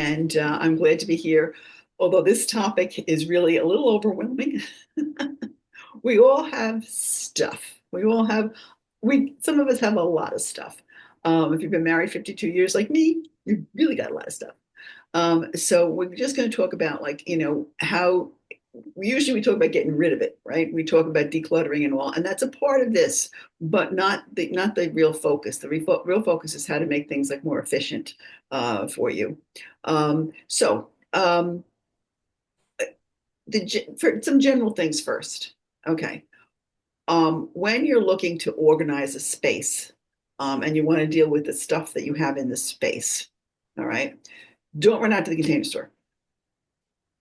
and I'm glad to be here. Although this topic is really a little overwhelming. We all have stuff. Some of us have a lot of stuff. If you've been married 52 years like me, you've really got a lot of stuff. So we're just going to talk about how usually we talk about getting rid of it, right? We talk about decluttering and all, and that's a part of this, but not the real focus. The real focus is how to make things like more efficient for you. So for some general things first, okay. When you're looking to organize a space, and you want to deal with the stuff that you have in the space, all right, don't run out to the container store.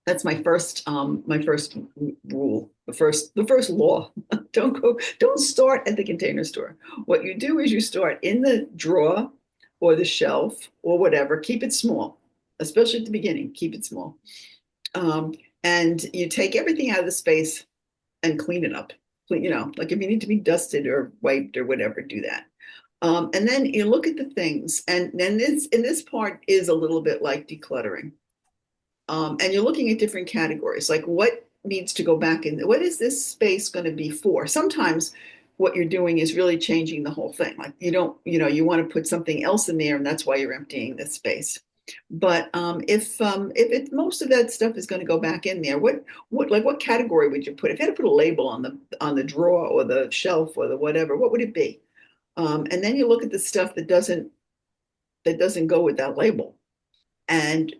That's my first rule, the first law. Don't start at the container store. What you do is you start in the drawer or the shelf or whatever. Keep it small, especially at the beginning. Keep it small, um, and you take everything out of the space and clean it up. Like if you need to be dusted or wiped or whatever, do that. And then you look at the things, and then this part is a little bit like decluttering. And you're looking at different categories, like what needs to go back in. What is this space going to be for? Sometimes what you're doing is really changing the whole thing. Like you want to put something else in there, and that's why you're emptying this space. But if most of that stuff is going to go back in there, what category would you put? If you had to put a label on the drawer or the shelf or the whatever, what would it be? And then you look at the stuff that doesn't go with that label, and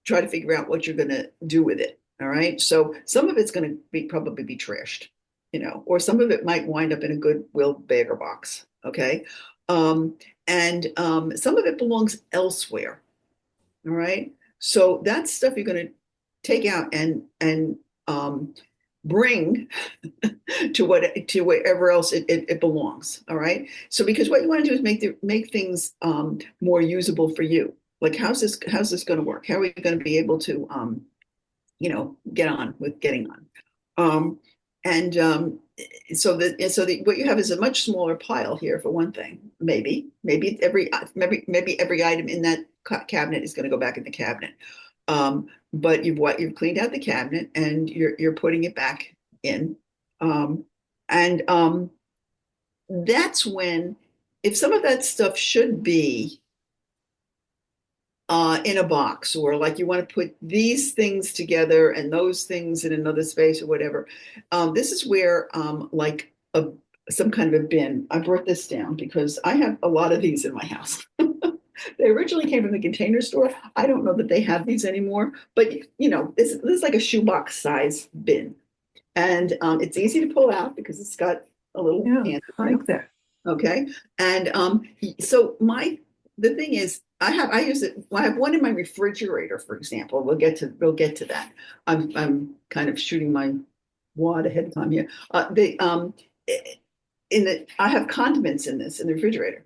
try to figure out what you're going to do with it. All right. So some of it's going to probably be trashed, or some of it might wind up in a Goodwill bagger box. Okay. Um, and some of it belongs elsewhere. All right. So that's stuff you're going to take out and bring to wherever else it belongs. All right. So because what you want to do is make things more usable for you. Like how's this going to work? How are we going to be able to get on with getting on? Um, and so what you have is a much smaller pile here for one thing. Maybe every item in that cabinet is going to go back in the cabinet. But you've cleaned out the cabinet and you're putting it back in. Um, and That's when, if some of that stuff should be in a box, or like you want to put these things together and those things in another space or whatever. This is where like some kind of a bin. I brought this down because I have a lot of these in my house. They originally came from the container store. I don't know that they have these anymore, but this is like a shoebox size bin, and it's easy to pull out because it's got a little Yeah, handle, I like that. okay. And so the thing is, I use it. Well, I have one in my refrigerator, for example. We'll get to that. I'm kind of shooting my wad ahead of time here. The in the I have condiments in the refrigerator,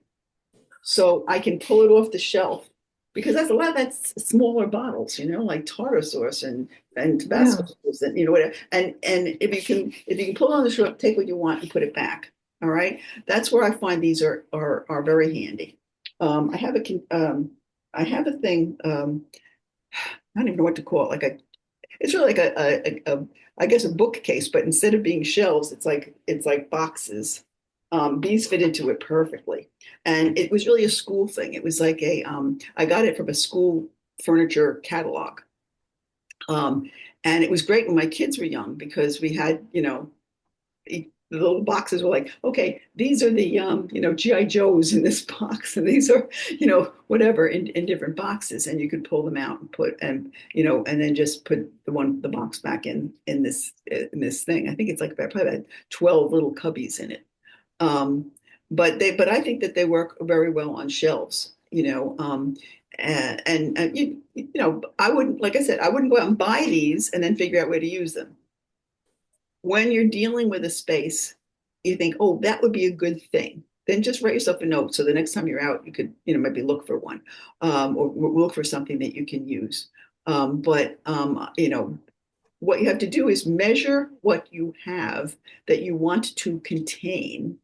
so I can pull it off the shelf because that's a lot of that's smaller bottles, like tartar sauce and Tabasco Yeah. sauce, and whatever. And if you can pull on the shelf, take what you want and put it back. All right, that's where I find these are very handy. I have a thing. I don't even know what to call it. It's really like I guess a bookcase, but instead of being shelves, it's like boxes. These fit into it perfectly, and it was really a school thing. It was like I got it from a school furniture catalog, and it was great when my kids were young because we had the little boxes were like, okay, these are the GI Joes in this box, and these are whatever in different boxes, and you could pull them out and and then just put the box back in this thing. I think it's like probably about 12 little cubbies in it. But I think that they work very well on shelves. And I wouldn't, like I said, I wouldn't go out and buy these and then figure out where to use them. When you're dealing with a space, you think, oh, that would be a good thing. Then just write yourself a note so the next time you're out, you could, maybe look for one, or look for something that you can use. But what you have to do is measure what you have that you want to contain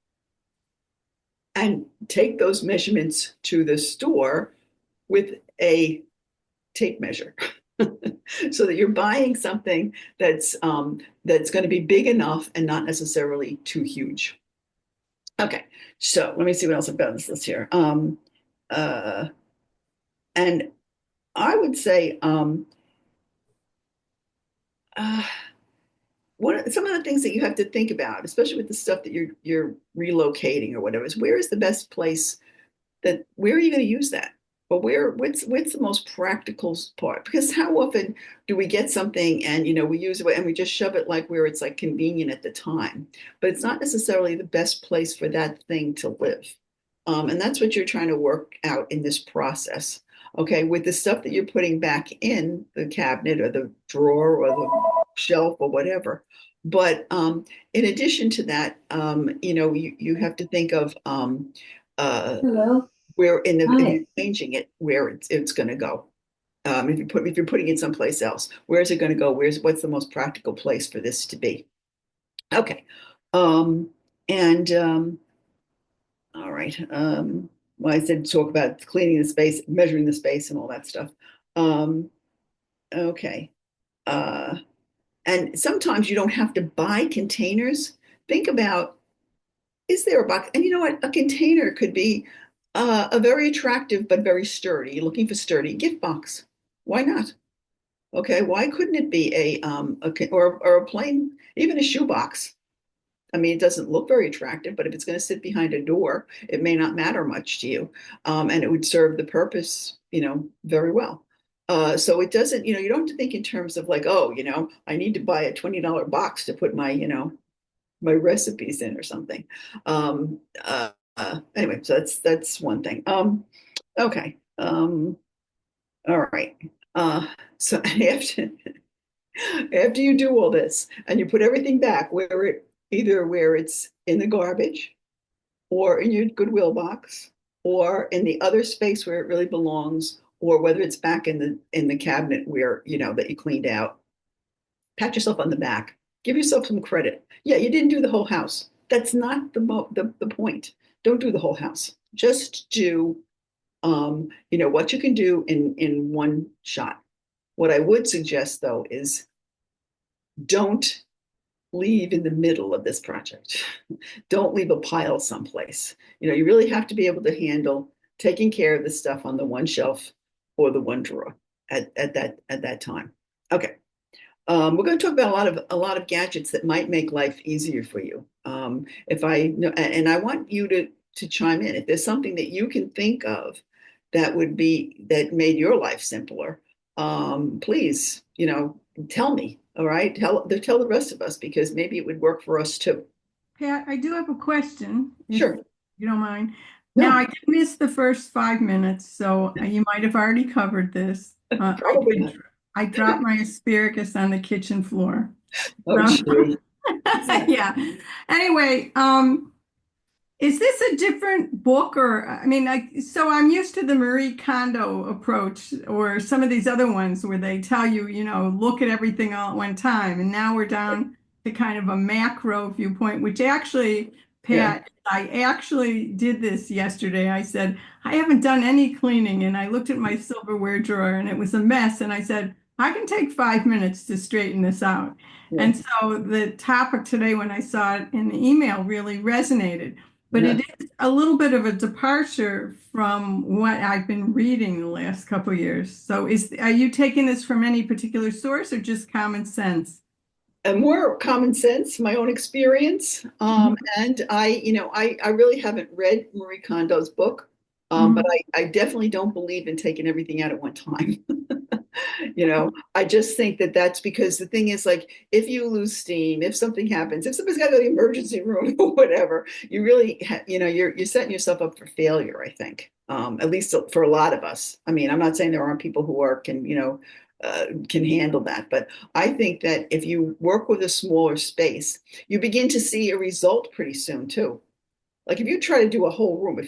and take those measurements to the store with a tape measure so that you're buying something that's going to be big enough and not necessarily too huge. Okay, so let me see what else I've got on this list here. Uh, and I would say uh, some of the things that you have to think about, especially with the stuff that you're relocating or whatever, is where is the best place that where are you going to use that? But what's the most practical part? Because how often do we get something and we use it and we just shove it like where it's like convenient at the time, but it's not necessarily the best place for that thing to live. And that's what you're trying to work out in this process. Okay, with the stuff that you're putting back in the cabinet or the drawer or the shelf or whatever. But in addition to that, you have to think of uh, Hello. where if you're Hi. changing it, where it's going to go. If you're putting it someplace else, where is it going to go? What's the most practical place for this to be? Okay. Um, and all right. Well, I said talk about cleaning the space, measuring the space, and all that stuff. Um, okay. Uh, and sometimes you don't have to buy containers. Think about, is there a box? And you know what? A container could be a very attractive but very sturdy. You're looking for sturdy gift box. Why not? Okay, why couldn't it be or a plain, even a shoebox? I mean, it doesn't look very attractive, but if it's going to sit behind a door, it may not matter much to you, and it would serve the purpose, very well. So it doesn't, you don't have to think in terms of like, oh, I need to buy a $20 box to put my recipes in or something. Anyway, so that's one thing. Okay. All right. So after you do all this and you put everything back either where it's in the garbage or in your Goodwill box or in the other space where it really belongs, or whether it's back in the cabinet where that you cleaned out, pat yourself on the back, give yourself some credit. Yeah, you didn't do the whole house. That's not the point. Don't do the whole house. Just do what you can do in one shot. What I would suggest though is don't leave in the middle of this project. Don't leave a pile someplace. You really have to be able to handle taking care of the stuff on the one shelf or the one drawer at that time. Okay. We're going to talk about a lot of gadgets that might make life easier for you. If I know, and I want you to chime in if there's something that you can think of that made your life simpler. Please, tell me. All right, tell the rest of us because maybe it would work for us too. Pat, I do have a question, if Sure. you don't mind. Now, No, I did miss the first 5 minutes, so you might have already covered this. probably not. I dropped my asparagus on the kitchen floor. Oh, So, gee. yeah. Anyway, is this a different book or I mean, so I'm used to the Marie Kondo approach or some of these other ones where they tell you, look at everything all at one time. And now we're down to kind of a macro viewpoint, which actually, Yeah. Pat, I actually did this yesterday. I said, I haven't done any cleaning. And I looked at my silverware drawer and it was a mess. And I said, I can take 5 minutes to straighten this out. Yeah. And so the topic today, when I saw it in the email, really resonated. But Yeah. it is a little bit of a departure from what I've been reading the last couple of years. So are you taking this from any particular source or just common sense? And more common sense, my own experience. Mhm, And I really haven't read Marie Kondo's book, but mhm. I definitely don't believe in taking everything out at one time. I just think that that's because the thing is like if you lose steam, if something happens, if somebody's got to go to the emergency room or whatever, you really you're setting yourself up for failure, I think. At least for a lot of us. I mean, I'm not saying there aren't people who can handle that, but I think that if you work with a smaller space, you begin to see a result pretty soon too. Like if you try to do a whole room,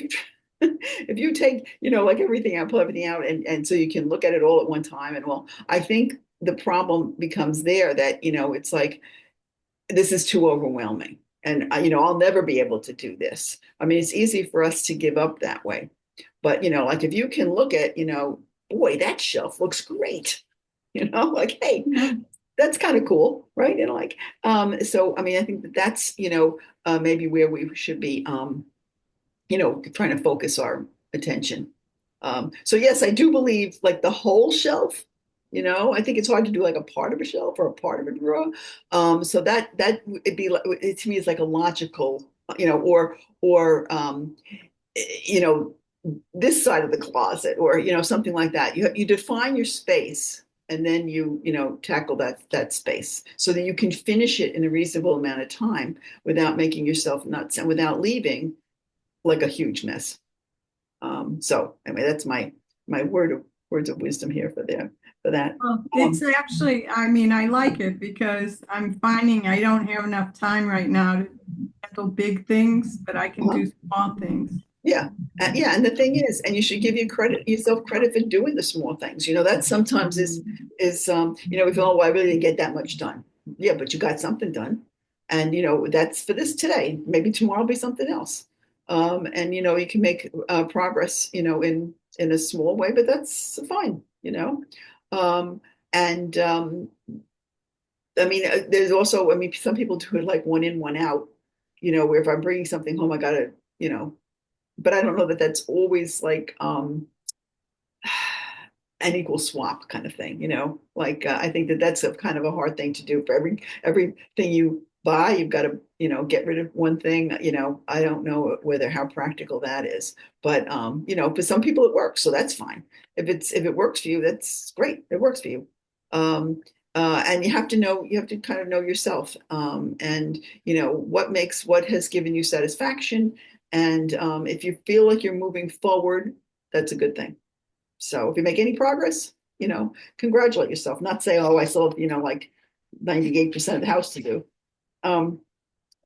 if you take, like everything out, pull everything out, and so you can look at it all at one time, and well, I think the problem becomes there that, it's like this is too overwhelming. And I'll never be able to do this. I mean, it's easy for us to give up that way. But, like if you can look at, boy, that shelf looks great. Like, hey, Yeah. that's kind of cool, right? And like, so I mean, I think that that's, maybe where we should be, trying to focus our attention. So yes, I do believe like the whole shelf. I think it's hard to do like a part of a shelf or a part of a drawer. So that it'd be like it to me is like a logical, or you know, this side of the closet, or something like that. You define your space, and then you tackle that space so that you can finish it in a reasonable amount of time without making yourself nuts and without leaving like a huge mess. So anyway, that's my words of wisdom here for that. Well, it's Um, actually, I mean, I like it because I'm finding I don't have enough time right now to handle big things, but I can uh-huh. do small things. Yeah. Yeah. And the thing is, and you should give yourself credit for doing the small things. That sometimes we feel, oh, well, I really didn't get that much done. Yeah, but you got something done. And, that's for this today. Maybe tomorrow will be something else. And, you can make progress, in a small way, but that's fine. Um, and I mean, there's also, I mean, some people do it like one in, one out, where if I'm bringing something home, I gotta, but I don't know that that's always like an equal swap kind of thing. Like I think that that's a kind of a hard thing to do. For everything you buy, you've got to get rid of one thing. I don't know whether how practical that is, but for some people it works, so that's fine. If it works for you, that's great. It works for you. Um, and you have to kind of know yourself, and what has given you satisfaction, and if you feel like you're moving forward, that's a good thing. So if you make any progress, congratulate yourself. Not say, oh, I still have, like 98% of the house to do. Um,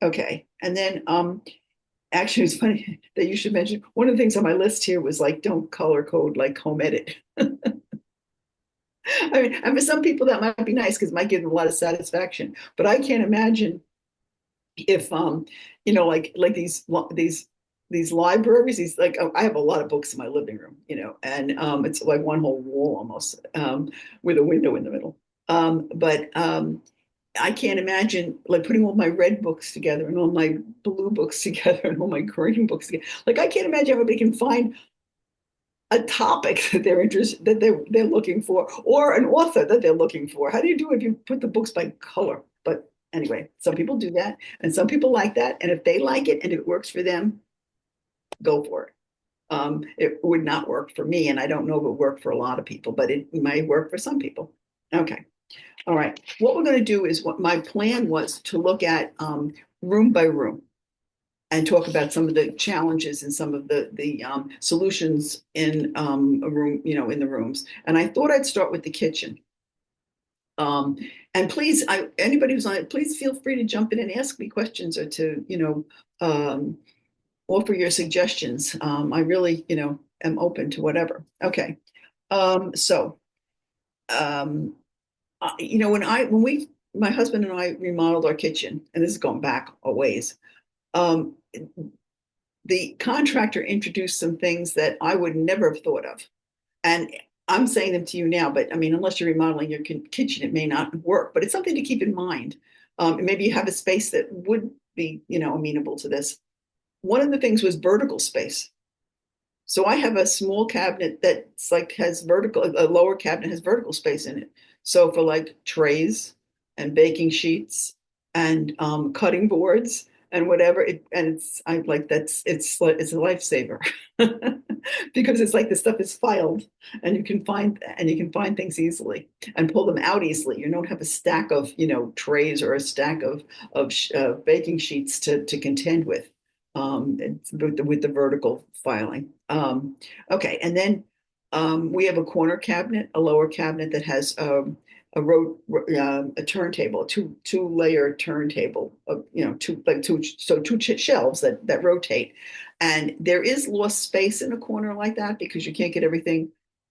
okay. And then actually it's funny that you should mention one of the things on my list here was like don't color code like home edit. I mean, and for some people that might be nice because it might give them a lot of satisfaction. But I can't imagine if like these libraries, these like I have a lot of books in my living room, and it's like one whole wall almost, with a window in the middle. But I can't imagine like putting all my red books together and all my blue books together and all my green books together. Like I can't imagine everybody can find a topic that they're interested that they're looking for, or an author that they're looking for. How do you do it if you put the books by color? But anyway, some people do that, and some people like that. And if they like it and it works for them, go for it. It would not work for me, and I don't know if it would work for a lot of people, but it might work for some people. Okay, all right. What we're going to do is what my plan was to look at room by room and talk about some of the challenges and some of the solutions in a room, in the rooms. And I thought I'd start with the kitchen. Um, and please, anybody who's on it, please feel free to jump in and ask me questions or to, offer your suggestions. I really, am open to whatever. Okay. So, um, when my husband and I remodeled our kitchen, and this is going back a ways, um, the contractor introduced some things that I would never have thought of. And I'm saying them to you now, but I mean, unless you're remodeling your kitchen, it may not work, but it's something to keep in mind. And maybe you have a space that would be, amenable to this. One of the things was vertical space. So I have a small cabinet that's like has vertical, a lower cabinet has vertical space in it. So for like trays and baking sheets and cutting boards and whatever, and it's I like that's it's a lifesaver because it's like the stuff is filed and you can find things easily and pull them out easily. You don't have a stack of trays or a stack of baking sheets to contend with, with the vertical filing. Okay, and then we have a corner cabinet, a lower cabinet that has a turntable, two layer turntable, two shelves that rotate, and there is lost space in a corner like that because you can't get everything,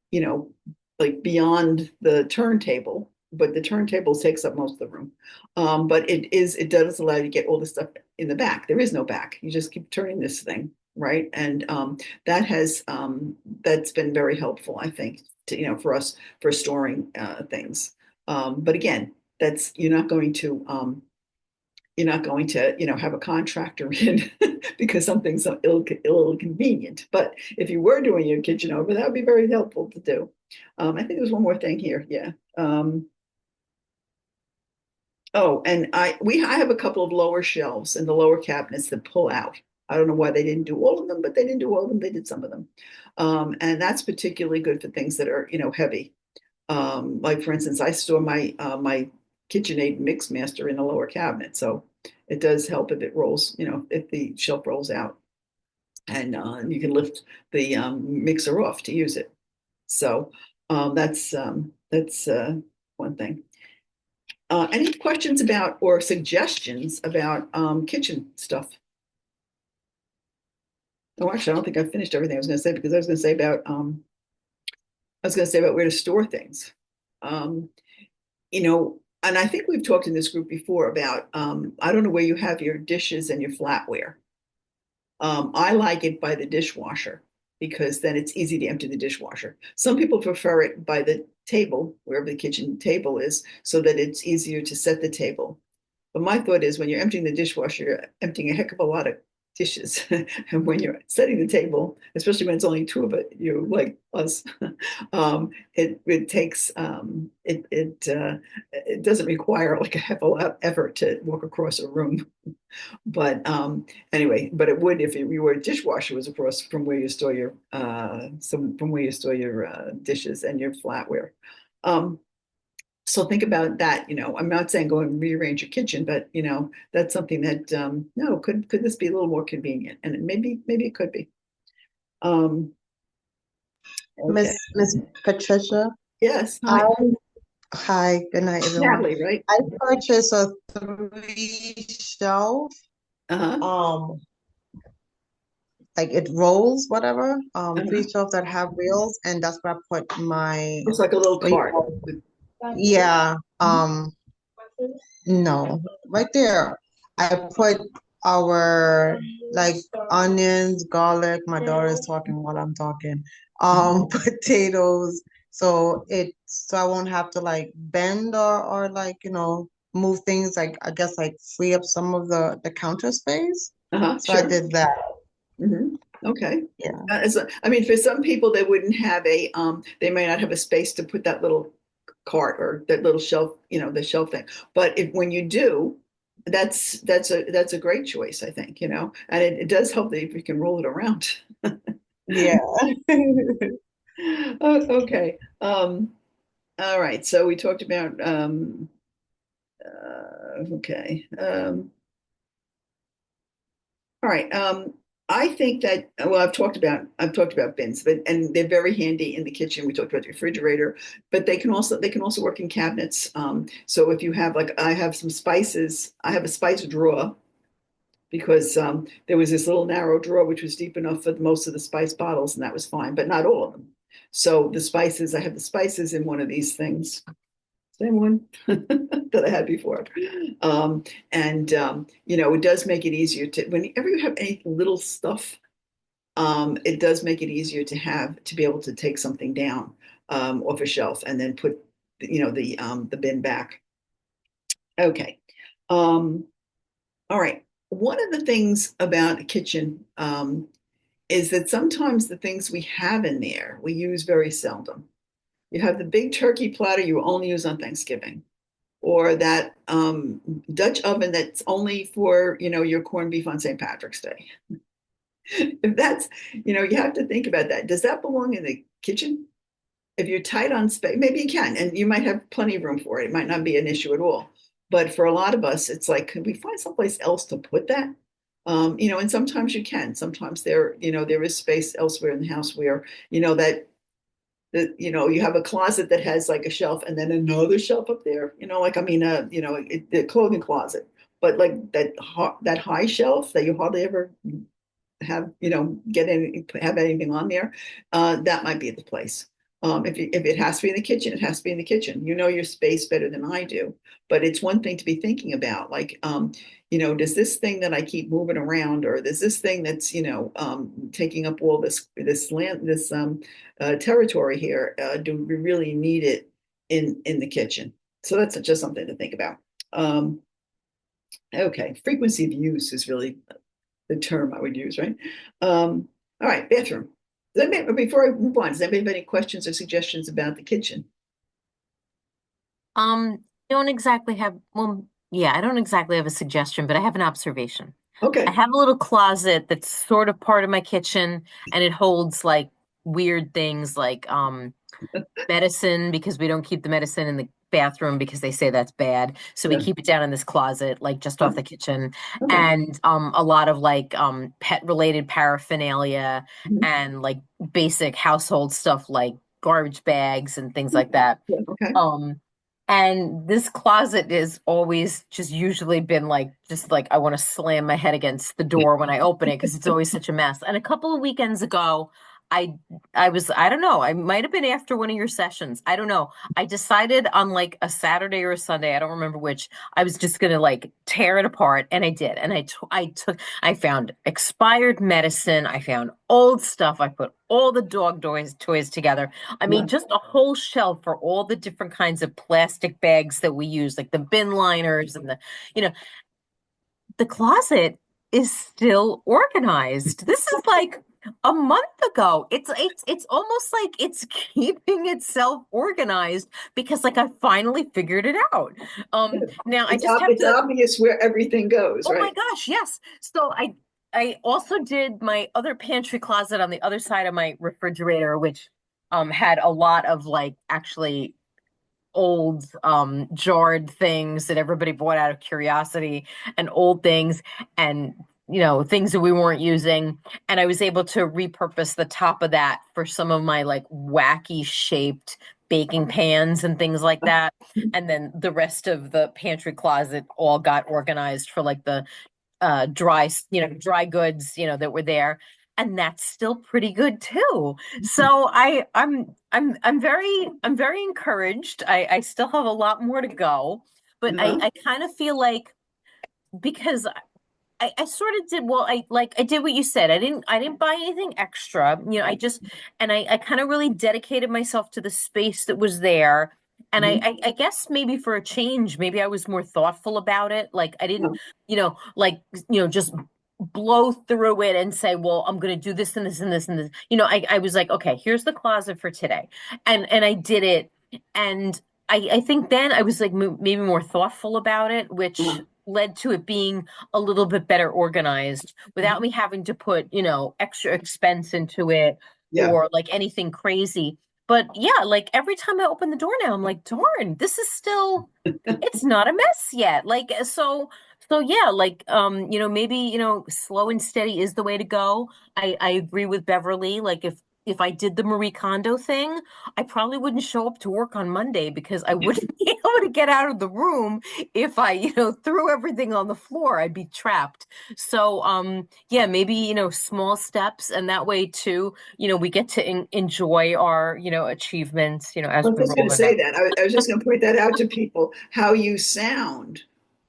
you know, like beyond the turntable. But the turntable takes up most of the room. But it does allow you to get all the stuff in the back. There is no back. You just keep turning this thing, right? And that's been very helpful, I think, to, for us for storing things. But again, that's you're not going to, have a contractor in because something's so inconvenient. But if you were doing your kitchen over, that would be very helpful to do. I think there's one more thing here. Yeah. Oh, and I have a couple of lower shelves and the lower cabinets that pull out. I don't know why they didn't do all of them, but they didn't do all of them. They did some of them. And that's particularly good for things that are, heavy. Like for instance, I store my KitchenAid mix master in a lower cabinet, so it does help if it rolls, if the shelf rolls out, and you can lift the mixer off to use it. So that's one thing. Any questions about or suggestions about kitchen stuff? Oh, actually, I don't think I finished everything I was going to say because I was going to say about where to store things. Um, and I think we've talked in this group before about I don't know where you have your dishes and your flatware. I like it by the dishwasher because then it's easy to empty the dishwasher. Some people prefer it by the table, wherever the kitchen table is, so that it's easier to set the table. But my thought is when you're emptying the dishwasher, you're emptying a heck of a lot of dishes. And when you're setting the table, especially when it's only two of it, you like us, it takes it doesn't require like a heck of a lot of effort to walk across a room. But anyway, but it would if you were a dishwasher was across from where you store your dishes and your flatware. So think about that. I'm not saying go and rearrange your kitchen, but that's something that no, could this be a little more convenient? And maybe it could be. Okay. Miss Patricia, Yes. I Hi, hi, good night, everyone. Natalie. Right. I purchased a three shelf, Uh-huh. um, like it rolls, whatever, Uh-huh. three shelves that have wheels, and that's where I put my, Looks like a little what do you cart. call it? Yeah, no, right there. I put our like onions, garlic. My daughter is talking while I'm talking. Potatoes. So I won't have to like bend or like, move things like I guess like free up some of the counter space. Uh-huh. So I Sure. did that. Hmm. Okay. Yeah. I mean, for some people, they wouldn't have they may not have a space to put that little cart or that little shelf, the shelf thing. But if when you do, that's a great choice, I think, and it does help that if you can roll it around. Yeah. Okay. All right. So we talked about okay. All right. I think that well, I've talked about bins, but and they're very handy in the kitchen. We talked about the refrigerator, but they can also work in cabinets. So if you have like I have some spices, I have a spice drawer because there was this little narrow drawer which was deep enough for most of the spice bottles, and that was fine, but not all of them. So I have the spices in one of these things. Same one that I had before. Um, and it does make it easier to whenever you have any little stuff, it does make it easier to be able to take something down off a shelf and then put the bin back. Okay. All right. One of the things about a kitchen is that sometimes the things we have in there we use very seldom. You have the big turkey platter you only use on Thanksgiving, or that Dutch oven that's only for your corned beef on St. Patrick's Day. If that's you have to think about that. Does that belong in the kitchen? If you're tight on space, maybe you can, and you might have plenty of room for it. It might not be an issue at all. But for a lot of us, it's like, could we find someplace else to put that? And sometimes you can. Sometimes there is space elsewhere in the house where that you have a closet that has like a shelf and then another shelf up there. Like I mean, the clothing closet, but like that high shelf that you hardly ever have anything on there. That might be the place. If it has to be in the kitchen, it has to be in the kitchen. You know your space better than I do, but it's one thing to be thinking about, like, does this thing that I keep moving around, or does this thing that's, taking up all this land, this territory here, do we really need it in the kitchen? So that's just something to think about. Okay, frequency of use is really the term I would use, right? All right, bathroom. Before I move on, does anybody have any questions or suggestions about the kitchen? Don't exactly have, well, yeah, I don't exactly have a suggestion, but I have an observation. I Okay. have a little closet that's sort of part of my kitchen, and it holds like weird things like medicine, because we don't keep the medicine in the bathroom because they say that's bad. So we Yeah. keep it down in this closet, like just off the kitchen. Okay. And a lot of like pet related paraphernalia Mhm. and like basic household stuff like garbage bags and things like that. Yeah, okay. Um, and this closet is always just usually been like, just like I want to slam my head against the door when I open it because it's always such a mess. And a couple of weekends ago, I I don't know, I might have been after one of your sessions. I don't know. I decided on like a Saturday or a Sunday, I don't remember which, I was just gonna like tear it apart, and I did. And I found expired medicine, I found old stuff, I put all the dog toys together. I Yeah. mean, just a whole shelf for all the different kinds of plastic bags that we use, like the bin liners and you know, the closet is still organized. This is like a month ago. It's almost like it's keeping itself organized because like I finally figured it out. Now I just have It's to, obvious where everything goes, oh my right? gosh, yes. So I also did my other pantry closet on the other side of my refrigerator, which had a lot of like actually old jarred things that everybody bought out of curiosity, and old things, and things that we weren't using. And I was able to repurpose the top of that for some of my like wacky shaped baking pans and things like that. And then the rest of the pantry closet all got organized for like the dry goods, that were there. And that's still pretty good too. So I'm very encouraged. I still have a lot more to go, but I Uh-huh. I kind of feel like, because I sort of did, well, I did what you said. I didn't buy anything extra. I just, and I kind of really dedicated myself to the space that was there. And I, Mhm. I I guess maybe for a change, maybe I was more thoughtful about it. Like I didn't, Yeah. just blow through it and say, well, I'm gonna do this and this and this and this. I was like, okay, here's the closet for today. And I did it. And I think then I was like maybe more thoughtful about it, which Uh-huh. led to it being a little bit better organized without Mhm. me having to put, extra expense into it Yeah. or like anything crazy. But yeah, like every time I open the door now, I'm like, darn, this is still, it's not a mess yet. Like, so yeah, like, maybe, slow and steady is the way to go. I agree with Beverly. Like if I did the Marie Kondo thing, I probably wouldn't show up to work on Monday because I wouldn't be able to get out of the room if I, threw everything on the floor. I'd be trapped. So, yeah, maybe, small steps, and that way too, we get to enjoy our, achievements, I as was we just going roll to it say out. that. I was just going to point that out to people, how you sound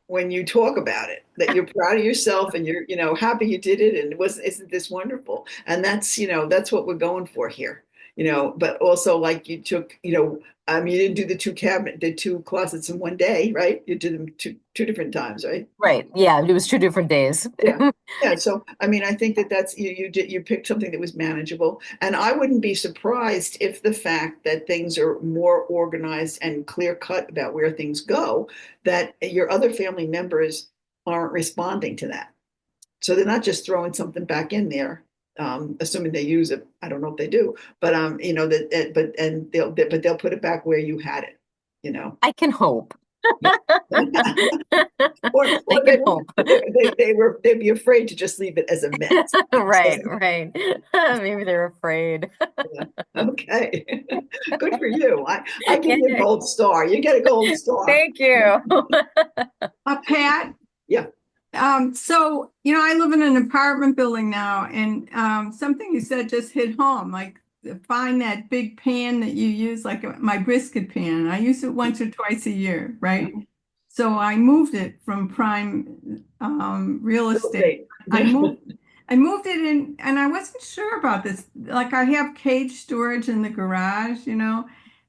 when you talk about it, that you're proud of yourself and you're, happy you did it. And it was, isn't this wonderful? And that's, that's what we're going for here, but also like you took, you didn't do the two closets in one day, right? You did them two different times, right? Right. Yeah, it was 2 different days. Yeah. Yeah. So, I mean, I think that that's you picked something that was manageable. And I wouldn't be surprised if the fact that things are more organized and clear cut about where things go, that your other family members aren't responding to that. So they're not just throwing something back in there, assuming they use it. I don't know if they do, but but they'll put it back where you had it, you know. I can hope. I Or can hope. they'd be afraid to just leave it as a mess. So, Right, right. Maybe they're afraid. yeah. Okay. Good for you. I give you a Yeah, gold star. You get a gold star. thank you. Pat, Yeah. so I live in an apartment building now, and something you said just hit home. Like find that big pan that you use, like my brisket pan. I use it once or twice a year, right? So I moved it from prime real Real estate. estate. I moved I moved it in, and I wasn't sure about this. Like I have cage storage in the garage, and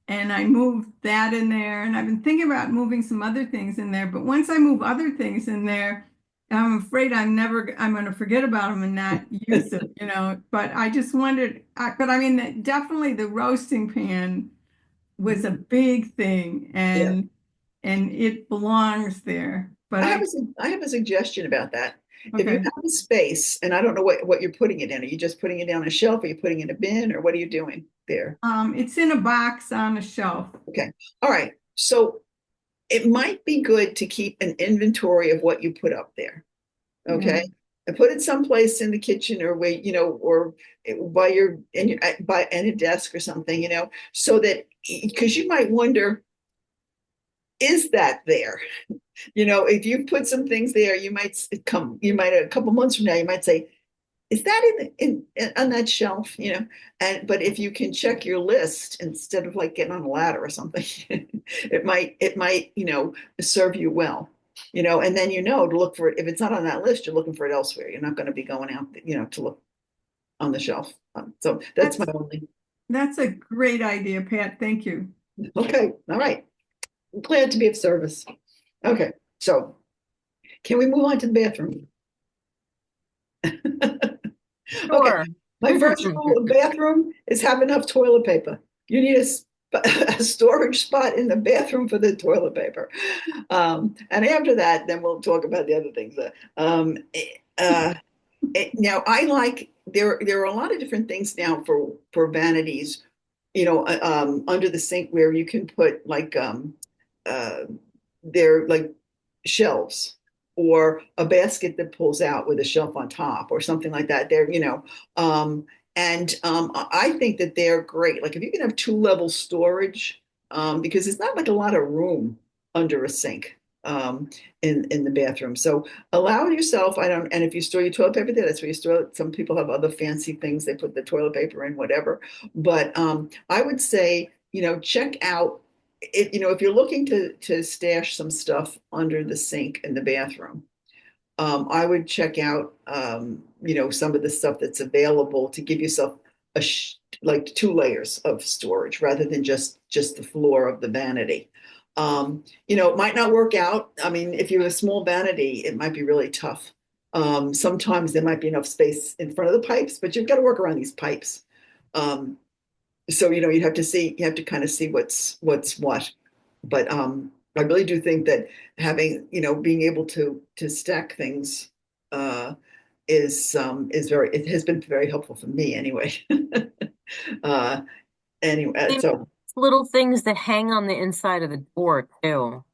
I moved that in there. And I've been thinking about moving some other things in there. But once I move other things in there, I'm afraid I'm going to forget about them and not use it. But I just wondered, but I mean, definitely the roasting pan was a big thing, Yeah. and it belongs there. But I have a suggestion about that. If you okay. have a space, and I don't know what you're putting it in, are you just putting it down a shelf? Are you putting it in a bin, or what are you doing there? It's in a box on a shelf. Okay. All right. So it might be good to keep an inventory of what you put up there. Okay. Yeah. And put it someplace in the kitchen or where, or by a desk or something, so that because you might wonder, is that there? If you put some things there, you might a couple months from now, you might say, is that in on that shelf? But if you can check your list instead of like getting on a ladder or something, it might serve you well. And then to look for it. If it's not on that list, you're looking for it elsewhere. You're not going to be going out, to look on the shelf. So that's my only. That's a great idea, Pat. Thank you. Okay. All right. I'm glad to be of service. Okay. So can we move on to the bathroom? Okay. Sure. My first rule of bathroom is have enough toilet paper. You need a storage spot in the bathroom for the toilet paper. And after that, then we'll talk about the other things. Now, there are a lot of different things now for vanities, under the sink where you can put like they're like shelves or a basket that pulls out with a shelf on top or something like that. I think that they're great. Like if you can have two-level storage, because it's not like a lot of room under a sink in the bathroom. So allow yourself. And if you store your toilet paper there, that's where you store it. Some people have other fancy things they put the toilet paper in, whatever. But I would say, check out if you're looking to stash some stuff under the sink in the bathroom. I would check out, some of the stuff that's available to give yourself like two layers of storage rather than just the floor of the vanity. It might not work out. I mean, if you have a small vanity, it might be really tough. Sometimes there might be enough space in front of the pipes, but you've got to work around these pipes. So you have to kind of see what's what. But I really do think that having being able to stack things it has been very helpful for me anyway. uh, anyway, They make so little things that hang on the inside of the door too.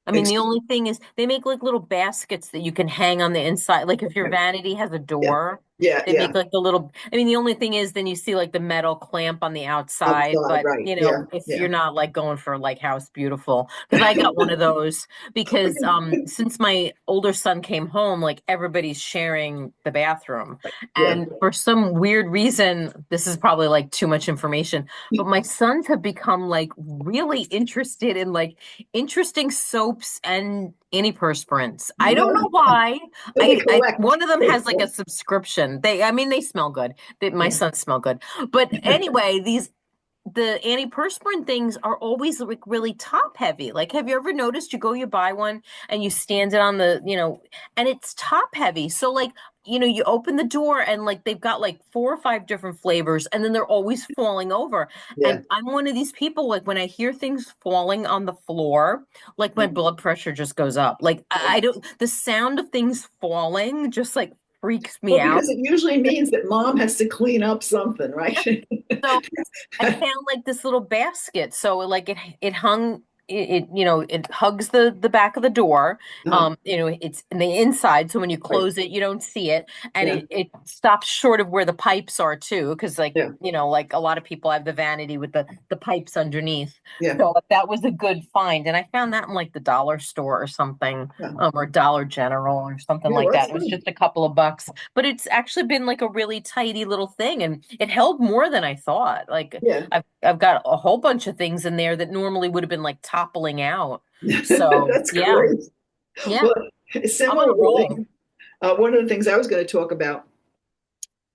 I mean, the only thing is they make like little baskets that you can hang on the inside. Like if your vanity has a yeah, door, yeah, they yeah. make like the little, I mean, the only thing is then you see like the metal clamp on the outside. Outside, But, right? Yeah, if yeah. you're not like going for like House Beautiful, because I got one of those because since my older son came home, like everybody's sharing the bathroom. Yeah. And for some weird reason, this is probably like too much information, but my sons have become like really interested in like interesting soaps and antiperspirants. I don't know why. So they collect. One of them They has like a subscription. I mean, they smell good. My Yeah. sons smell good. But anyway, the antiperspirant things are always like really top heavy. Like, have you ever noticed you buy one and you stand it on and it's top heavy. So like, you open the door and like they've got like 4 or 5 different flavors and then they're always falling over. Yeah. And I'm one of these people, like when I hear things falling on the floor, like my blood pressure just goes up. Like I don't, the sound of things falling just like freaks me Well, out. because it usually means that mom has to clean up something, right? So I found like this little basket. So like it hung it hugs the back of the door. Uh-huh. It's in the inside, so when you Right. close it, you don't see it, and Yeah. it stops short of where the pipes are too, because like Yeah. like a lot of people have the vanity with the pipes underneath. Yeah. So that was a good find, and I found that in like the dollar store or something, Yeah. or Dollar General or something Yeah. like Well, that's that. It was good. just a couple of bucks, but it's actually been like a really tidy little thing, and it held more than I thought. Like Yeah. I've got a whole bunch of things in there that normally would have been like toppling out. So That's yeah, great. yeah, Well, I'm on a similarly, roll. one of the things I was going to talk about,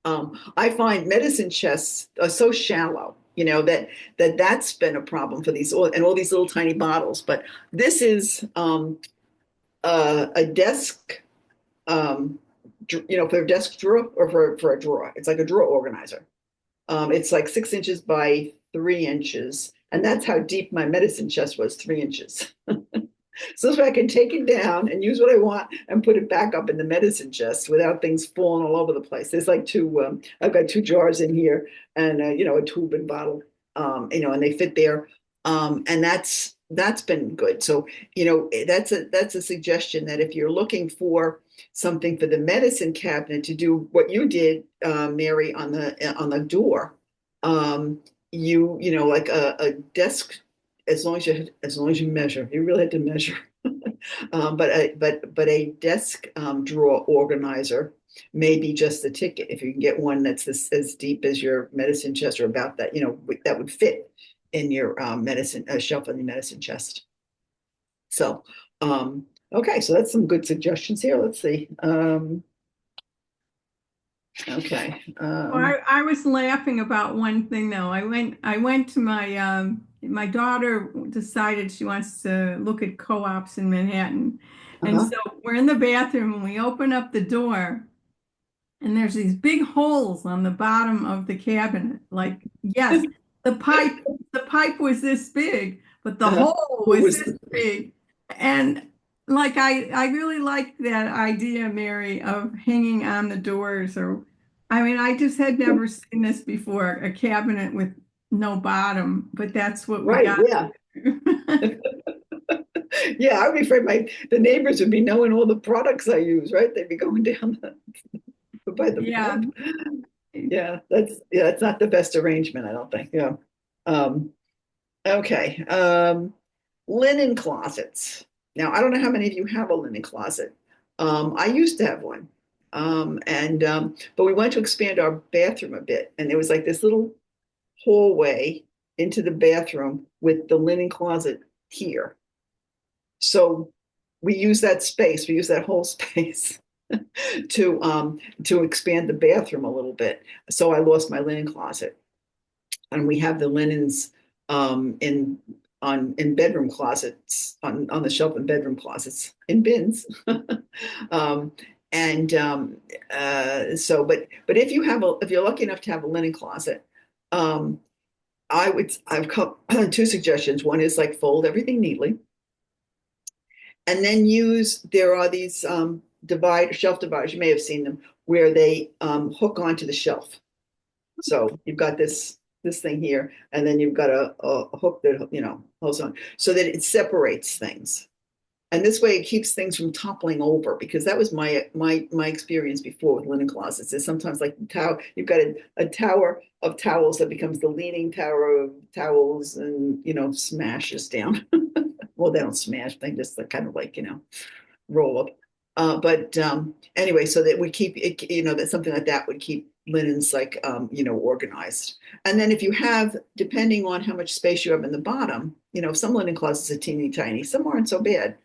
I find medicine chests are so shallow, that's been a problem for these and all these little tiny bottles. But this is a desk, um, for a desk drawer or for a drawer. It's like a drawer organizer. It's like 6 inches by 3 inches, and that's how deep my medicine chest was, 3 inches. So that I can take it down and use what I want and put it back up in the medicine chest without things falling all over the place. There's like I've got 2 jars in here and a tube and bottle, and they fit there, and that's been good. So that's a suggestion that if you're looking for something for the medicine cabinet to do what you did, Mary, on the door, like a desk, as long as you measure, you really had to measure. But a desk drawer organizer may be just the ticket. If you can get one that's as deep as your medicine chest, or about that, that would fit in your medicine shelf in the medicine chest. So, okay, so that's some good suggestions here. Let's see. Okay. Well, I was laughing about one thing though. I went to my daughter decided she wants to look at co-ops in Manhattan. And Uh-huh. so we're in the bathroom and we open up the door and there's these big holes on the bottom of the cabinet. Like, yes, the pipe, the pipe was this big, but the Uh-huh. hole What was was this big. And like I really like that idea, Mary, of hanging on the doors. Or I mean, I just had never seen this before, a cabinet with no bottom, but that's what we right? got. Yeah. Yeah, I'd be afraid the neighbors would be knowing all the products I use, right? They'd be going down by the Yeah. pipe. Yeah, that's not the best arrangement, I don't think. Yeah. Um, okay. Linen closets. Now, I don't know how many of you have a linen closet. I used to have one. And but we went to expand our bathroom a bit, and there was like this little hallway into the bathroom with the linen closet here. So we use that space, we use that whole space to expand the bathroom a little bit. So I lost my linen closet, and we have the linens in bedroom closets, on the shelf in bedroom closets in bins. um, and so, but if you're lucky enough to have a linen closet, um, I've come two suggestions. One is like fold everything neatly, and then there are these shelf dividers, you may have seen them, where they hook onto the shelf. So you've got this thing here, and then you've got a hook that holds on, so that it separates things. And this way it keeps things from toppling over, because that was my experience before with linen closets. Is sometimes like you've got a tower of towels that becomes the leaning tower of towels, and smashes down. Well, they don't smash, they just kind of like roll up. But anyway, so that would keep it, that something like that would keep linens like organized. And then if you have, depending on how much space you have in the bottom, some linen closets are teeny tiny, some aren't so bad.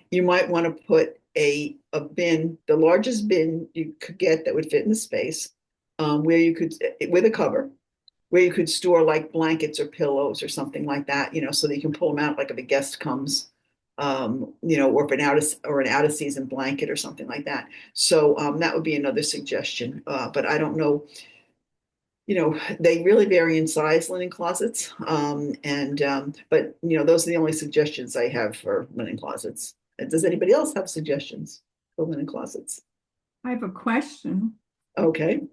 You might want to put a bin, the largest bin you could get that would fit in the space, where you could, with a cover, where you could store like blankets or pillows or something like that, so that you can pull them out like if a guest comes, or if an out of season blanket or something like that. So that would be another suggestion. But I don't know, they really vary in size, linen closets. But those are the only suggestions I have for linen closets. Does anybody else have suggestions for linen closets? I have a question. Okay.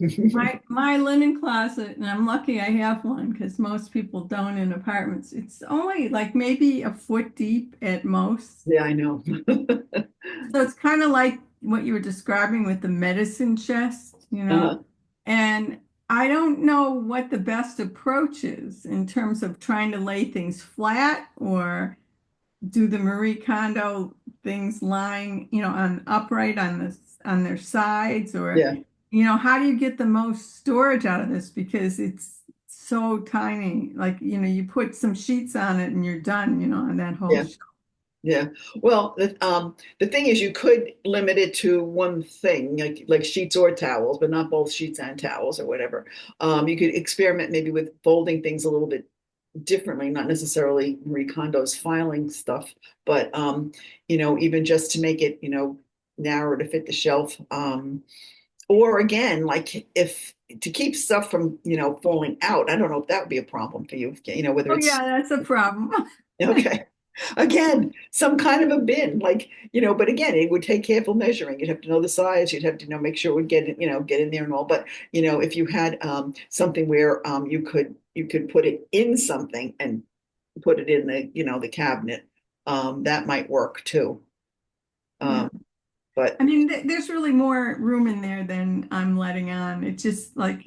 My linen closet, and I'm lucky I have one because most people don't in apartments. It's only like maybe a foot deep at most. Yeah, I know. So it's kind of like what you were describing with the medicine chest, you know. Uh-huh. And I don't know what the best approach is in terms of trying to lay things flat or do the Marie Kondo things lying, on upright on their sides, or Yeah, how do you get the most storage out of this because it's so tiny. Like, you put some sheets on it and you're done, on that whole yeah. shelf. Yeah. Well, the thing is, you could limit it to one thing, like sheets or towels, but not both sheets and towels or whatever. You could experiment maybe with folding things a little bit differently, not necessarily Marie Kondo's filing stuff, but even just to make it, narrower to fit the shelf. Or again, like if to keep stuff from, falling out. I don't know if that would be a problem for you, whether Oh it's yeah, that's a problem. okay. Again, some kind of a bin, like, but again, it would take careful measuring. You'd have to know the size. You'd have to make sure it would get, get in there and all. But, if you had something where you could put it in something and put it in the cabinet, that might work too. Yeah. Um, but I mean, there's really more room in there than I'm letting on. It's just like,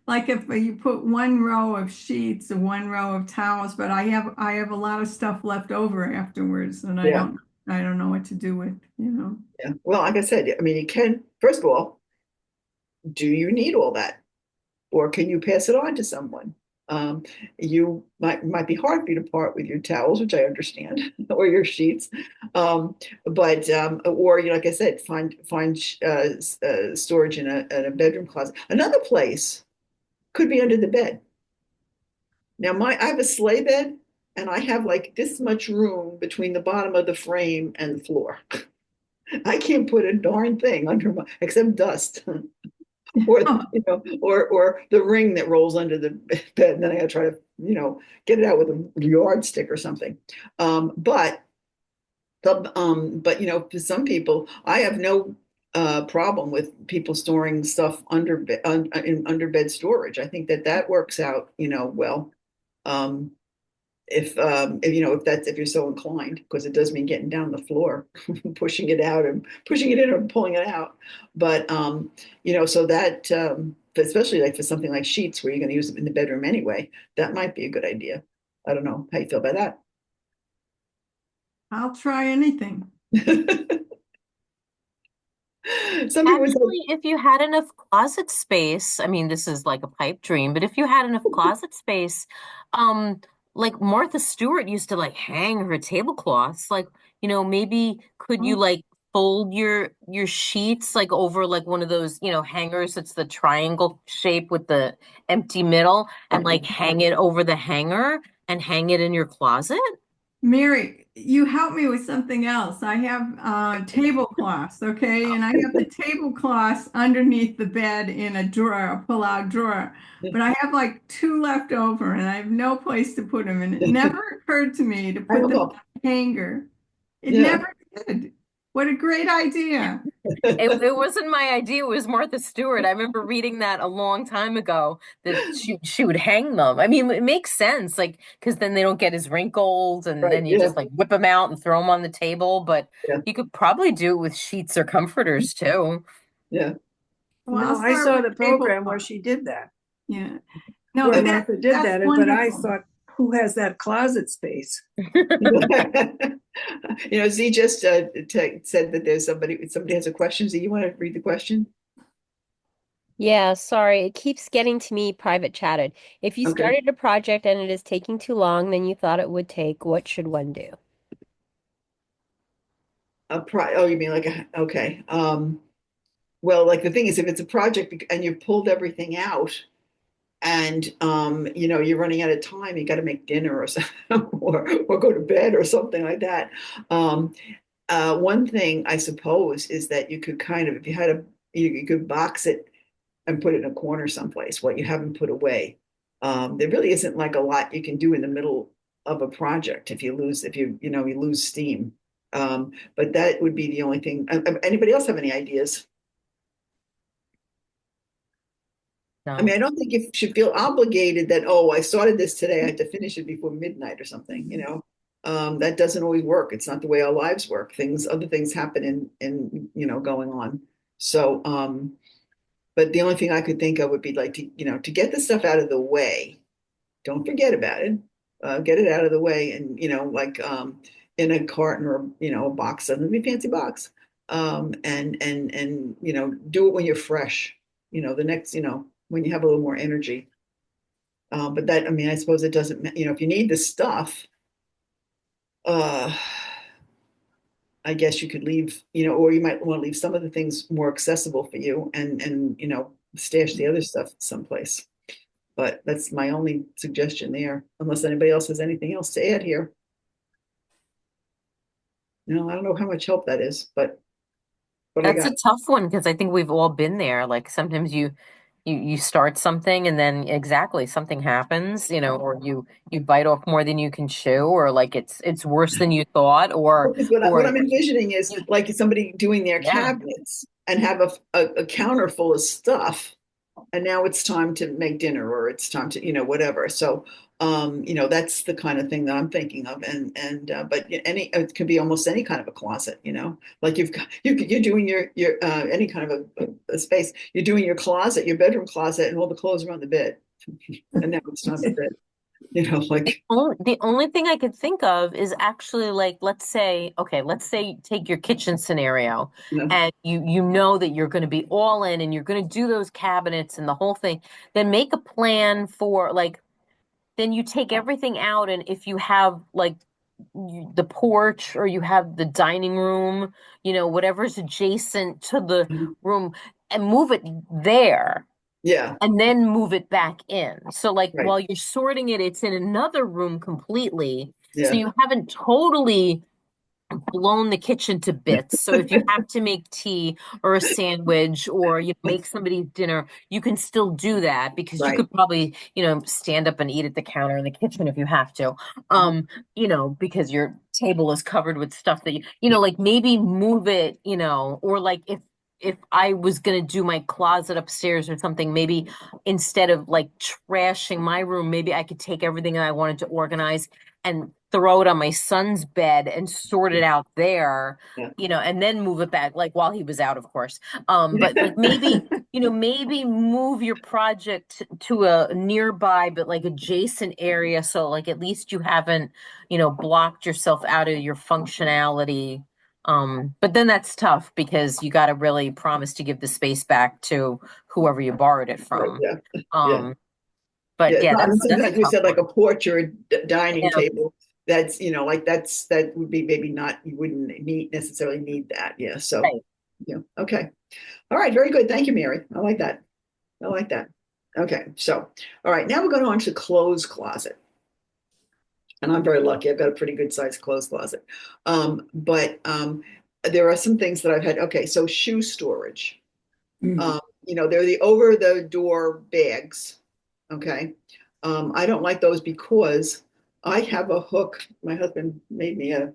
like if you put one row of sheets and one row of towels, but I have a lot of stuff left over afterwards, and I yeah, don't I don't know what to do with. yeah. Well, like I said, I mean, you can, first of all, do you need all that? Or can you pass it on to someone? Um, you might be hard for you to part with your towels, which I understand, or your sheets, but or like I said, find storage in a bedroom closet. Another place could be under the bed. Now, I have a sleigh bed, and I have like this much room between the bottom of the frame and the floor. I can't put a darn thing under my except dust. Or or the ring that rolls under the bed, and then I gotta try to get it out with a yardstick or something. But for some people, I have no problem with people storing stuff in under bed storage. I think that works out well. Um, if you're so inclined, because it does mean getting down the floor, pushing it out and pushing it in or pulling it out. But so that especially like for something like sheets where you're going to use them in the bedroom anyway, that might be a good idea. I don't know how you feel about I'll try anything. that. Some people would say, Actually, if you had enough closet space, I mean, this is like a pipe dream, but if you had enough closet space, um, like Martha Stewart used to like hang her tablecloths, like, maybe could you Oh, like fold your sheets like over like one of those, hangers that's the triangle shape with the empty middle and like hang it over the hanger and hang it in your closet? Mary, you help me with something else. I have tablecloths, okay? And I have the tablecloths underneath the bed in a drawer, a pull-out drawer. But I have like two left over and I have no place to put them. And it never occurred to me to hang put them them up. on a hanger. It Yeah. never did. What a great idea. It wasn't my idea. It was Martha Stewart. I remember reading that a long time ago that she would hang them. I mean, it makes sense, like because then they don't get as wrinkled, and Right. then you Yeah. just like whip them out and throw them on the table. But Yeah. you could probably do it with sheets or comforters too. Yeah. Well, I'll No, I start saw with the program where tablecloth. she did that, Yeah. No, where that Martha did that's that, but I wonderful. thought, who has that closet space? Z just said that there's somebody has a question. Z, you want to read the question? Yeah, sorry. It keeps getting to me private chatted. If you Okay. started a project and it is taking too long than you thought it would take, what should one do? Oh, you mean like okay. Well, like the thing is, if it's a project and you've pulled everything out and you're running out of time, you got to make dinner or something, or go to bed or something like that. Um, one thing I suppose is that you could kind of, if you had you could box it and put it in a corner someplace, what you haven't put away. There really isn't like a lot you can do in the middle of a project if you lose steam. But that would be the only thing. Anybody else have any ideas? I mean, No. I don't think you should feel obligated that, oh, I started this today, I have to finish it before midnight or something, you know. That doesn't always work. It's not the way our lives work. Other things happen going on. So, but the only thing I could think of would be like to get the stuff out of the way. Don't forget about it. Get it out of the way, and like in a carton or a box. Doesn't be a fancy box. And do it when you're fresh. The next when you have a little more energy. But that, I mean, I suppose it doesn't. If you need the stuff, uh, I guess you could leave. Or you might want to leave some of the things more accessible for you, and stash the other stuff someplace. But that's my only suggestion there, unless anybody else has anything else to add here. I don't know how much help that is, but what I That's a got. tough one because I think we've all been there. Like sometimes you start something and then exactly something happens, or you bite off more than you can chew, or like it's worse than you thought, Because what I'm envisioning is you- like somebody doing their yeah. cabinets and have a counter full of stuff, and now it's time to make dinner or it's time to whatever. So that's the kind of thing that I'm thinking of. And but it could be almost any kind of a closet, like you're doing your any kind of a space. You're doing your closet, your bedroom closet, and all the clothes are on the bed, and now it's time for bed. Like The only thing I could think of is actually like let's say take your kitchen scenario you know and you know that you're going to be all in and you're going to do those cabinets and the whole thing. Then make a plan for like then you take everything out and if you have like the porch or you have the dining room, whatever's adjacent to the room and move it there yeah, and then move it back in. So like right, while you're sorting it, it's in another room completely. So yeah, you haven't totally blown the kitchen to bits. So if you have to make tea or a sandwich or make somebody's dinner, you can still do that because you right. could probably, stand up and eat at the counter in the kitchen if you have to. Because your table is covered with stuff that like maybe move it, or like if I was gonna do my closet upstairs or something, maybe instead of like trashing my room, maybe I could take everything that I wanted to organize and throw it on my son's bed and sort it out there, Yeah. and then move it back, like while he was out, of course. But like maybe, maybe move your project to a nearby, but like adjacent area. So like at least you haven't, blocked yourself out of your functionality. But then that's tough because you got to really promise to give the space back to whoever you borrowed it Right, from. yeah, yeah. Um, but Yeah, yeah, I mean, that's a sometimes we tough said like one. a porch or a dining Yeah. table. That's like that would be maybe not, you wouldn't necessarily need that. Yeah. So Right. yeah. Okay. All right. Very good. Thank you, Mary. I like that. I like that. Okay. So all right. Now we're going on to clothes closet, and I'm very lucky. I've got a pretty good sized clothes closet. But there are some things that I've had. Okay. So shoe storage. Mm. They're the over the door bags. Okay. I don't like those because I have a hook. My husband made me a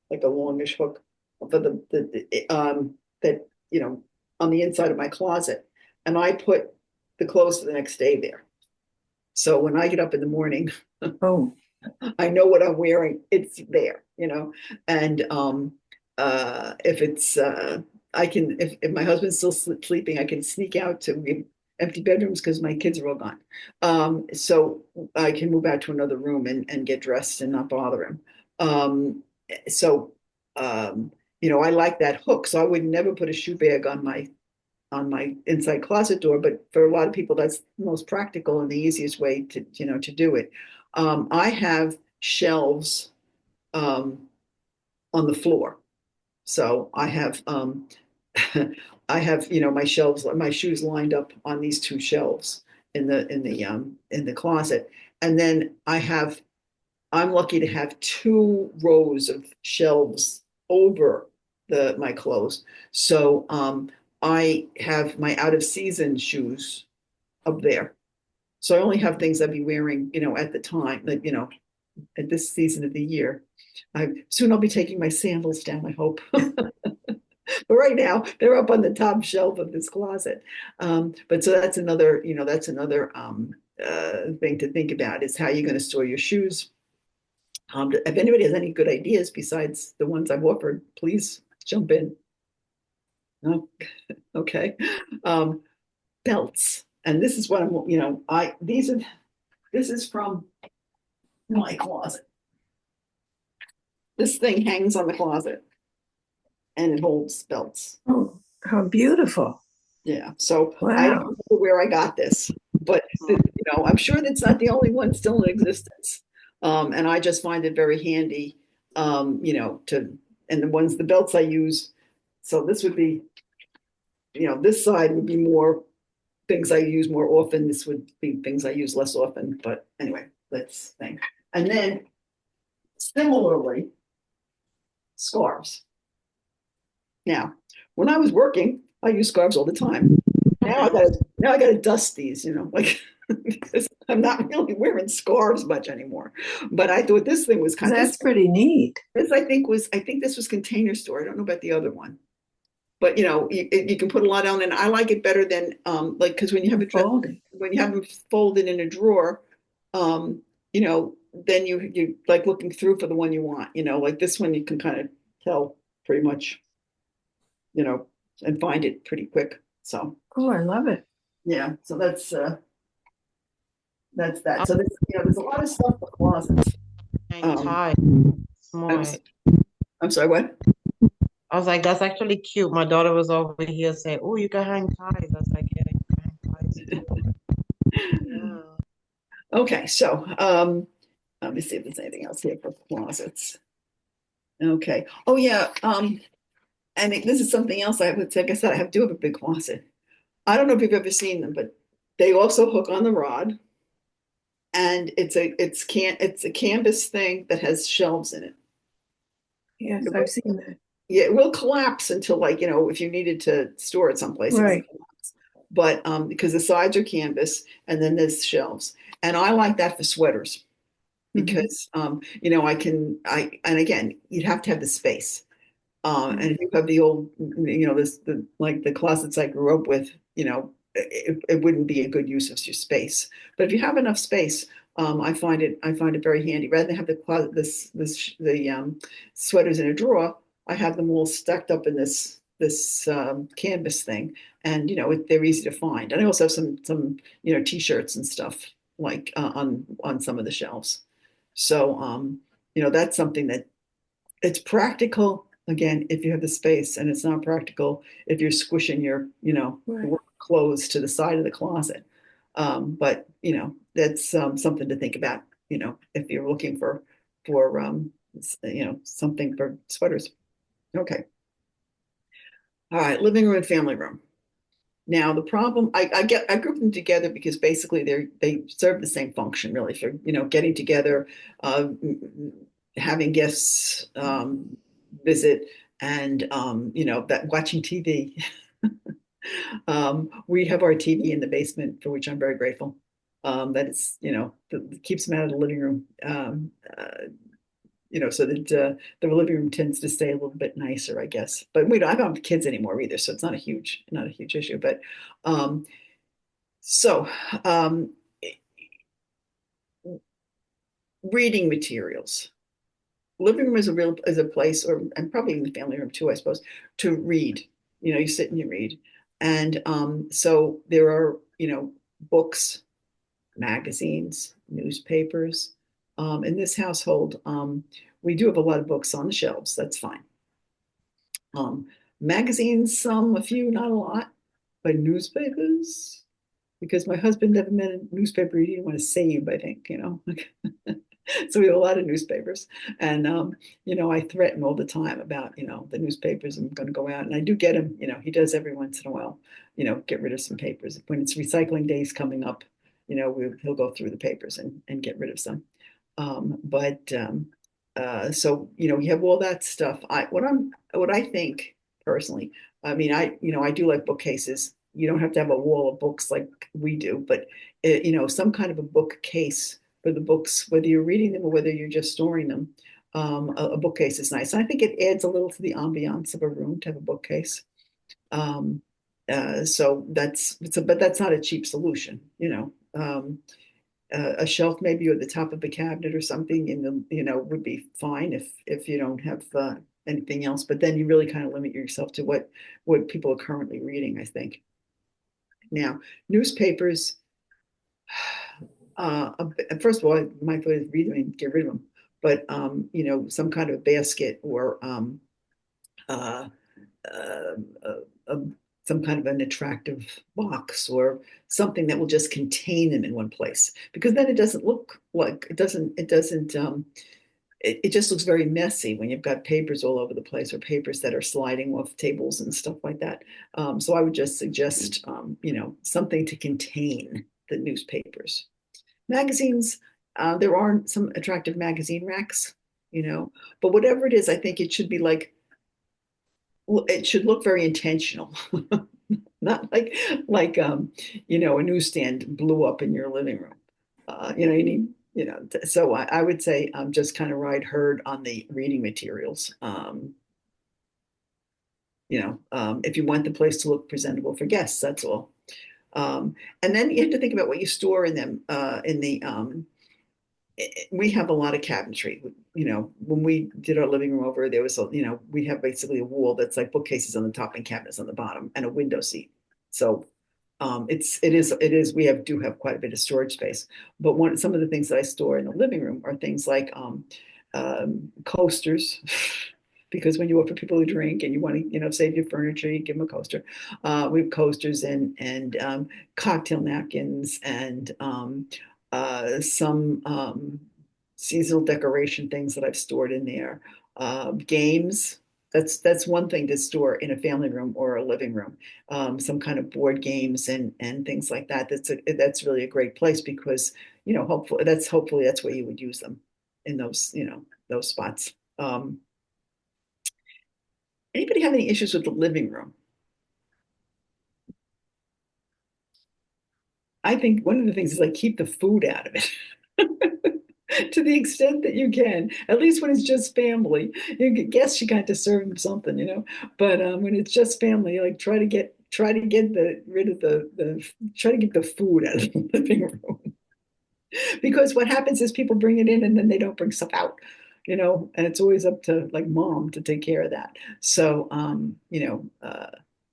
longish hook for that on the inside of my closet, and I put the clothes for the next day there. So when I get up in the morning, Oh, I know what I'm wearing. It's there, and if it's I can if my husband's still sleeping, I can sneak out to empty bedrooms because my kids are all gone. So I can move out to another room and get dressed and not bother him. So I like that hook. So I would never put a shoe bag on my inside closet door, but for a lot of people, that's the most practical and the easiest way to do it. I have shelves on the floor, so I have I have my shelves, my shoes lined up on these two shelves in the closet, and then I'm lucky to have two rows of shelves over my clothes. So I have my out of season shoes up there. So I only have things I'd be wearing, at the time, like, at this season of the year. Soon I'll be taking my sandals down, I hope. But right now, they're up on the top shelf of this closet. But so that's another thing to think about is how you're going to store your shoes. If anybody has any good ideas besides the ones I've offered, please jump in. Oh, okay. Um, Belts. And this is what I'm, this is from my closet. This thing hangs on the closet and it holds belts. Oh, how beautiful. Yeah. So I don't Wow. know where I got this, but I'm sure that's not the only one still in existence. And I just find it very handy, and the belts I use. So this would be, this side would be more things I use more often. This would be things I use less often. But anyway, let's think. And then similarly, scarves. Now, when I was working, I used scarves all the time. Now I gotta dust these, like because I'm not really wearing scarves much anymore. But I thought this thing was kind of That's pretty neat. this I think this was Container Store. I don't know about the other one. But you can put a lot on, and I like it better than because when you have Folding. when you have them folded in a drawer, um, then you like looking through for the one you want. Like this one you can kind of tell pretty much, and find it pretty quick. So Oh, I love it. yeah, so that's that. So there's a lot of stuff for closets. Tie. I'm, Smart. I'm sorry, what? I was like, that's actually cute. My daughter was over here saying, "Oh, you can hang ties." I was like, "Yeah, you can hang ties too." Yeah. Okay, so let me see if there's anything else here for closets. Okay. Oh yeah. And this is something else I would say. Like I said, do have a big closet. I don't know if you've ever seen them, but they also hook on the rod, and it's a canvas thing that has shelves in it. Yes, I've seen that. Yeah, it will collapse until if you needed to store it someplace, it Right. can collapse. But because the sides are canvas and then there's shelves, and I like that for sweaters because and again, you'd have to have the space. And if you have the old, like the closets I grew up with, it wouldn't be a good use of your space. But if you have enough space, I find it very handy. Rather than have the closet, the sweaters in a drawer, I have them all stacked up in this canvas thing, and they're easy to find. And I also have some t-shirts and stuff like on some of the shelves. So that's something that it's practical again if you have the space, and it's not practical if you're squishing your Right. work clothes to the side of the closet. But that's something to think about. If you're looking for something for sweaters. Okay. All right. Living room and family room. Now the problem I group them together because basically they serve the same function really for getting together, uh, having guests visit, and that watching TV. We have our TV in the basement, for which I'm very grateful. That it's that keeps them out of the living room. So that the living room tends to stay a little bit nicer, I guess. But I don't have kids anymore either, so it's not a huge issue. But um, so um, reading materials. Living room is a place, and probably in the family room too, I suppose, to read. You sit and you read, and so there are books, magazines, newspapers. In this household, we do have a lot of books on the shelves. That's fine. Um, Magazines, a few, not a lot, but newspapers, because my husband never met a newspaper he didn't want to save, I think. So we have a lot of newspapers, and I threaten all the time about the newspapers. I'm going to go out, and I do get him. He does every once in a while. Get rid of some papers when it's recycling days coming up. He'll go through the papers and get rid of some. But so we have all that stuff. What I think personally. I mean, I do like bookcases. You don't have to have a wall of books like we do, but some kind of a bookcase for the books, whether you're reading them or whether you're just storing them. A bookcase is nice. And I think it adds a little to the ambiance of a room to have a bookcase. So but that's not a cheap solution, you know. A shelf maybe at the top of a cabinet or something in the, would be fine if you don't have anything else. But then you really kind of limit yourself to what people are currently reading, I think. Now, newspapers, uh, first of all, I might read them and get rid of them. But some kind of basket or uh, uh, uh, some kind of an attractive box or something that will just contain them in one place, because then it doesn't look like it just looks very messy when you've got papers all over the place or papers that are sliding off tables and stuff like that. So I would just suggest something to contain the newspapers. Magazines, there are some attractive magazine racks, but whatever it is, I think it should be like, it should look very intentional. Not like a newsstand blew up in your living room. You need, so I would say just kind of ride herd on the reading materials. If you want the place to look presentable for guests, that's all. And then you have to think about what you store in them. We have a lot of cabinetry. When we did our living room over, there was we have basically a wall that's like bookcases on the top and cabinets on the bottom and a window seat. So we do have quite a bit of storage space. But some of the things that I store in the living room are things like coasters. Because when you offer people a drink and you want to, save your furniture, you give them a coaster. We have coasters and cocktail napkins and some seasonal decoration things that I've stored in there. Games. That's one thing to store in a family room or a living room. Some kind of board games and things like that. That's really a great place because hopefully that's where you would use them, in those spots. Anybody have any issues with the living room? I think one of the things is like keep the food out of it to the extent that you can. At least when it's just family, guess you got to serve them something. But when it's just family, like try to get rid of try to get the food out of the living room. Because what happens is people bring it in and then they don't bring stuff out, and it's always up to like mom to take care of that. So,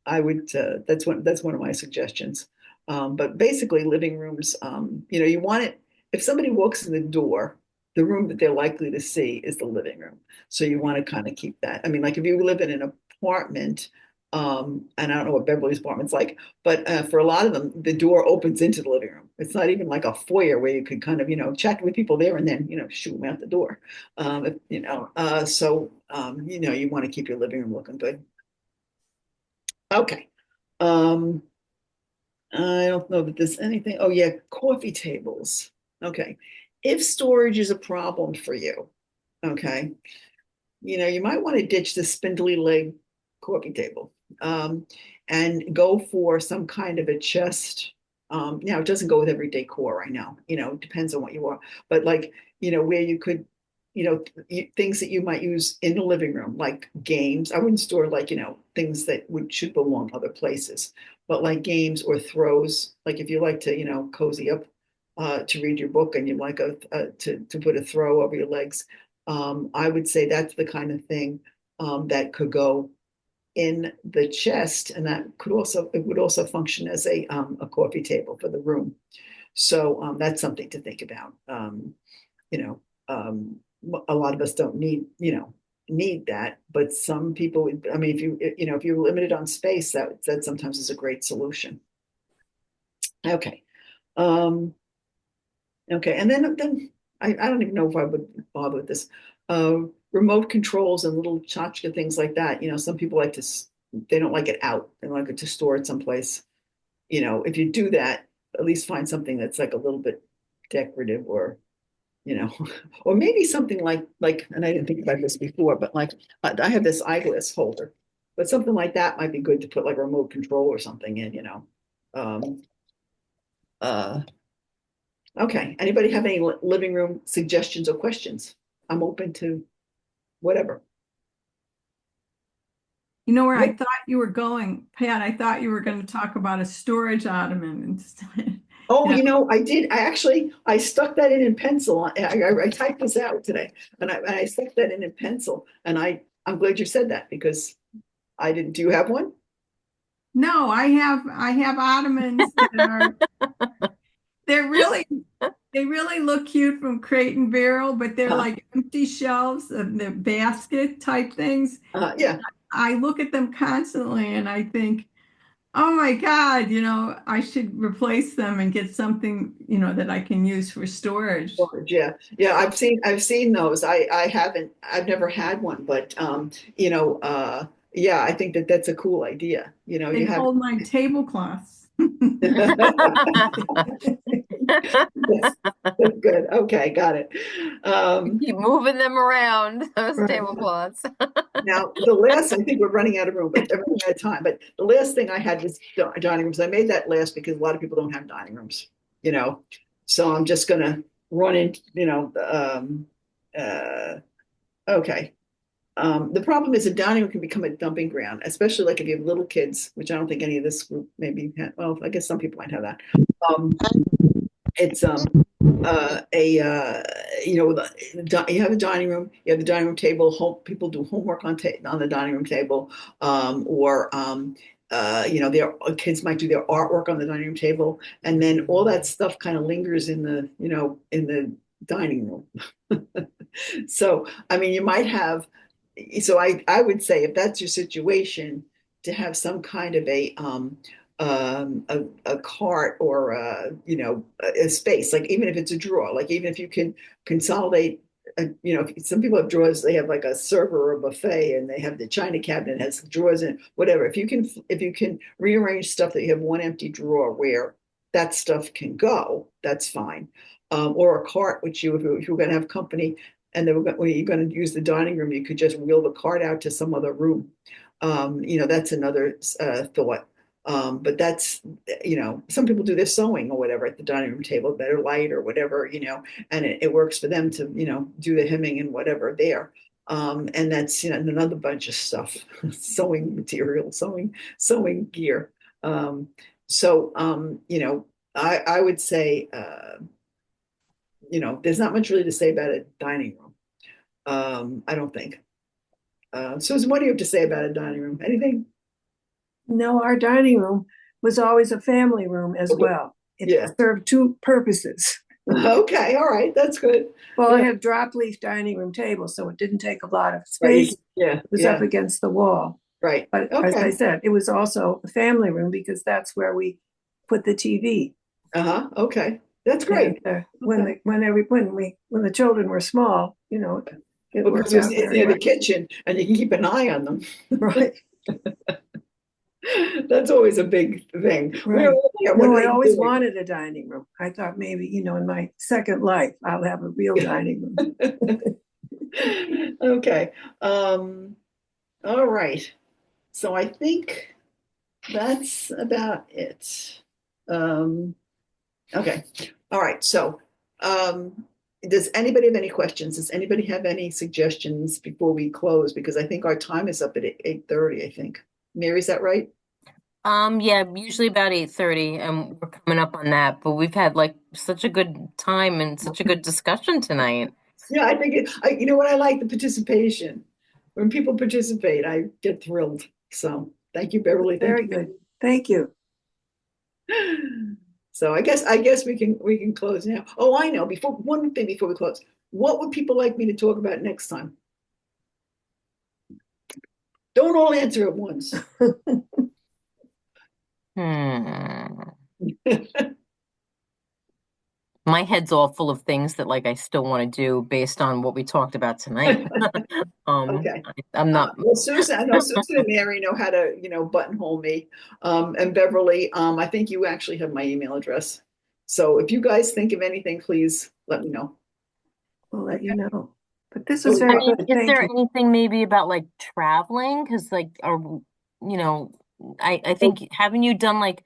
I would, that's one of my suggestions. But basically living rooms, you want it, if somebody walks in the door, the room that they're likely to see is the living room. So you want to kind of keep that. I mean, like if you live in an apartment, and I don't know what Beverly's apartment's like, but for a lot of them, the door opens into the living room. It's not even like a foyer where you could kind of, chat with people there and then, shoot them out the door. So you want to keep your living room looking good. Okay. I don't know that there's anything. Oh yeah, coffee tables. Okay. If storage is a problem for you, okay, you might want to ditch the spindly leg coffee table, and go for some kind of a chest. Now it doesn't go with every decor, I know, it depends on what you want, but like, where you could, things that you might use in the living room, like games. I wouldn't store like, things that should belong other places, but like games or throws, like if you like to, cozy up to read your book and you like to put a throw over your legs, I would say that's the kind of thing that could go in the chest, and that it would also function as a coffee table for the room. So that's something to think about. You know, a lot of us don't need that, but some people, I mean, if you're limited on space, that sometimes is a great solution. Okay. Okay, and then I don't even know if I would bother with this. Remote controls and little tchotchke things like that. Some people they don't like it out. They like it to store it someplace. If you do that, at least find something that's like a little bit decorative, or or maybe something like, and I didn't think about this before, but like I have this eyeglass holder, but something like that might be good to put like a remote control or something in. Um, uh, Okay. Anybody have any living room suggestions or questions? I'm open to whatever. You know where I Yep. thought you were going, Pat? I thought you were going to talk about a storage ottoman instead. Oh, Yeah. I did. I stuck that in pencil. I typed this out today, and I stuck that in pencil. And I'm glad you said that because I didn't. Do you have one? No, I have ottomans that are they're really they really look cute from Crate and Barrel, but they're Uh, like empty shelves of the basket type things. yeah. I look at them constantly and I think, oh my God, I should replace them and get something, that I can use for storage. Storage, yeah. Yeah, I've seen those. I've never had one, but yeah, I think that's a cool idea. They You have hold my tablecloths. Yes, that's good. Okay, got it. Keep moving them around, those Right. tablecloths. Now the last, I think we're running out of room, but running out of time. But the last thing I had was dining rooms. I made that last because a lot of people don't have dining rooms, So I'm just gonna run in, okay. The problem is a dining room can become a dumping ground, especially like if you have little kids, which I don't think any of this group maybe well, I guess some people might have that. Um, it's a you have a dining room, you have the dining room table. People do homework on the dining room table, or their kids might do their artwork on the dining room table, and then all that stuff kind of lingers in the dining room. So, I mean, you might have, so I would say if that's your situation, to have some kind of a cart or a space, like even if it's a drawer, like even if you can consolidate, some people have drawers, they have like a server or a buffet and they have the china cabinet has drawers in it, whatever. If you can rearrange stuff that you have one empty drawer where that stuff can go, that's fine. Or a cart, which if you're going to have company and when you're going to use the dining room, you could just wheel the cart out to some other room. That's another thought. But that's, some people do their sewing or whatever at the dining room table, better light or whatever, and it works for them to, do the hemming and whatever there. And that's, another bunch of stuff, sewing material, sewing gear. I would say, there's not much really to say about a dining room. I don't think. Susan, what do you have to say about a dining room? Anything? No, our dining room was always a family room as Okay. well. It Yeah. served two purposes. Okay, all right, that's good. Well, I Yeah. had drop leaf dining room table, so it didn't take a lot of Right. space. Yeah, It was yeah, up against the wall. right. But as I Okay. said, it was also a family room because that's where we put the TV. Okay. That's And great. when the children were small, it Well, worked because it's out very near the well. kitchen and you can keep an eye on them. Right, That's always a big thing. right. Yeah, what No, are I they always doing? wanted a dining room. I thought maybe, in my second life, I'll have a real dining room. Okay. All right. So I think that's about it. Okay. All right. So, does anybody have any questions? Does anybody have any suggestions before we close? Because I think our time is up at 8:30, I think. Mary, is that right? Yeah, usually about 8:30, and we're coming up on that, but we've had like such a good time and such a good discussion tonight. Yeah, I think you know what, I like the participation. When people participate, I get thrilled. So thank you, Beverly. Thank Very good. Thank you. you. So I guess we can close now. Oh, I know. One thing before we close, what would people like me to talk about next time? Don't all answer at once. Hmm. My head's all full of things that like I still want to do based on what we talked about tonight. Okay. I'm not. Well, Susan, I know Susan and Mary know how to, buttonhole me. And Beverly, I think you actually have my email address. So if you guys think of anything, please let me know. We'll let you know. But this So, was I very mean, good. is Thank there you. anything maybe about like traveling? Because like, you know, I think haven't you done like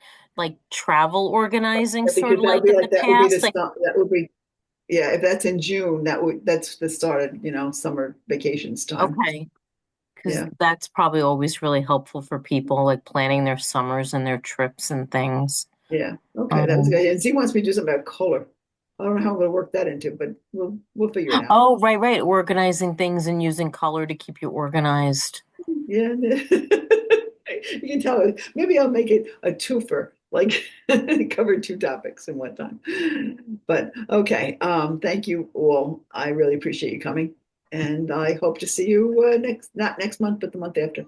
travel organizing sort because of like in the that would be past? Like, that would be Yeah, if that's in June, that's the start of, summer vacations time. Okay. Because Yeah, that's probably always really helpful for people like planning their summers and their trips and things. yeah. Okay, that was Um, good. And Z wants me to do something about color. I don't know how I'm gonna work that into, but we'll figure it out. oh, right, right. Organizing things and using color to keep you organized. Yeah. You can tell maybe I'll make it a twofer, like cover two topics in one time. But okay, thank you all. I really appreciate you coming, and I hope to see you not next month, but the month after.